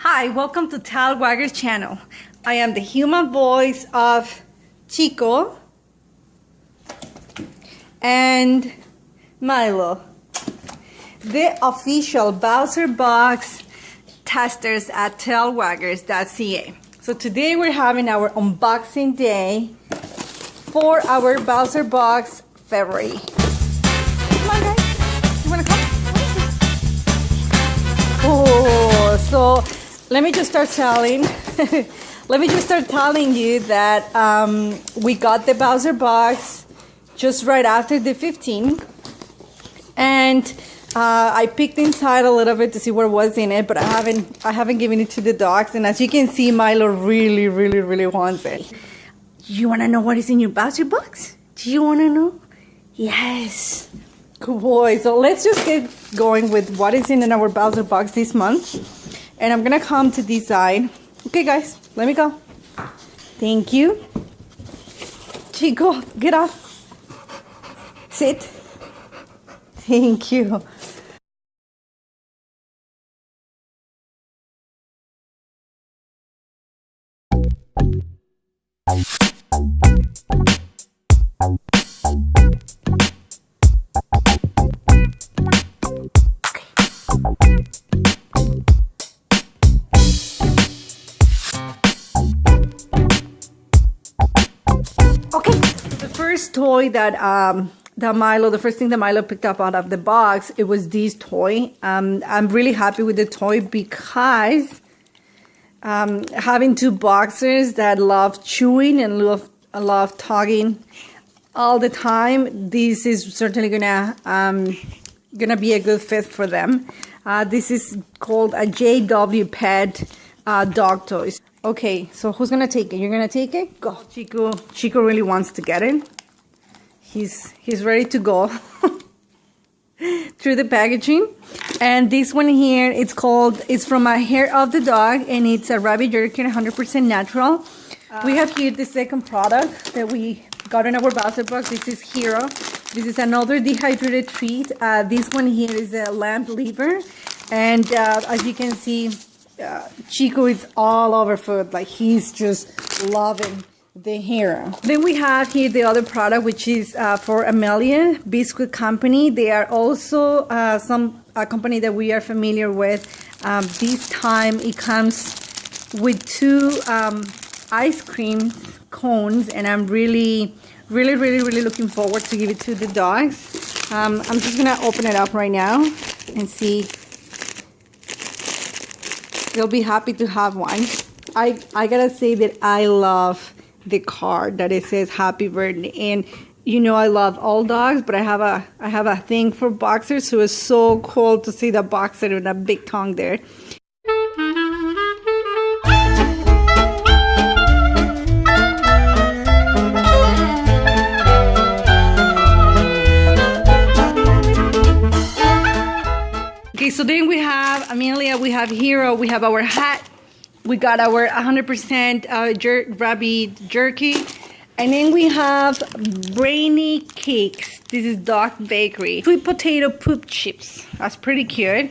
Hi, welcome to Tail-Waggers channel. I am the human voice of Chico and Milo, the official Bowzer box testers at Tail-Waggers.ca. So today we're having our unboxing day for our Bowzer box February. Come on guys, you wanna come? Oh, so let me just start telling you that we got the Bowzer box just right after the 15th, and I picked inside a little bit to see what was in it, but I haven't given it to the dogs, and as you can see, Milo really wants it. You want to know what is in your Bowzer box? Do you want to know? Yes. Good boy. So let's just get going with what is in our Bowzer box this month. And I'm gonna come to this side. Okay guys, let me go. Thank you. Chico, get up. Sit. Thank you. Okay, the first toy that the first thing that Milo picked up out of the box, it was this toy. I'm really happy with the toy because having two boxers that love chewing and love tugging all the time, this is certainly gonna be a good fit for them. This is called a JW Pet dog toys. Okay, so who's gonna take it? You're gonna take it? Go. Chico really wants to get it. He's ready to go through the packaging. And this one here, it's from a hair of the dog, and it's a rabbit jerky, 100% natural. We have here the second product that we got in our Bowzer box. This is Hero. This is another dehydrated treat. This one here is a lamb liver, and as you can see, Chico is all over food. Like, he's just loving the Hero. Then we have here the other product, which is for Amelia Biscuit Company. They are also a company that we are familiar with. This time it comes with two ice cream cones, and I'm really looking forward to give it to the dogs. I'm just gonna open it up right now and see. They'll be happy to have one. I gotta say that I love the card that it says happy birthday, and you know I love all dogs, but I have a thing for boxers, so it's so cool to see the boxer with a big tongue there. Okay, so then we have Amelia, we have Hero, we have our hat, we got our 100% rabbit jerky, and then we have Brainy Cakes. This is Dog Bakery. Sweet potato poop chips. That's pretty cute.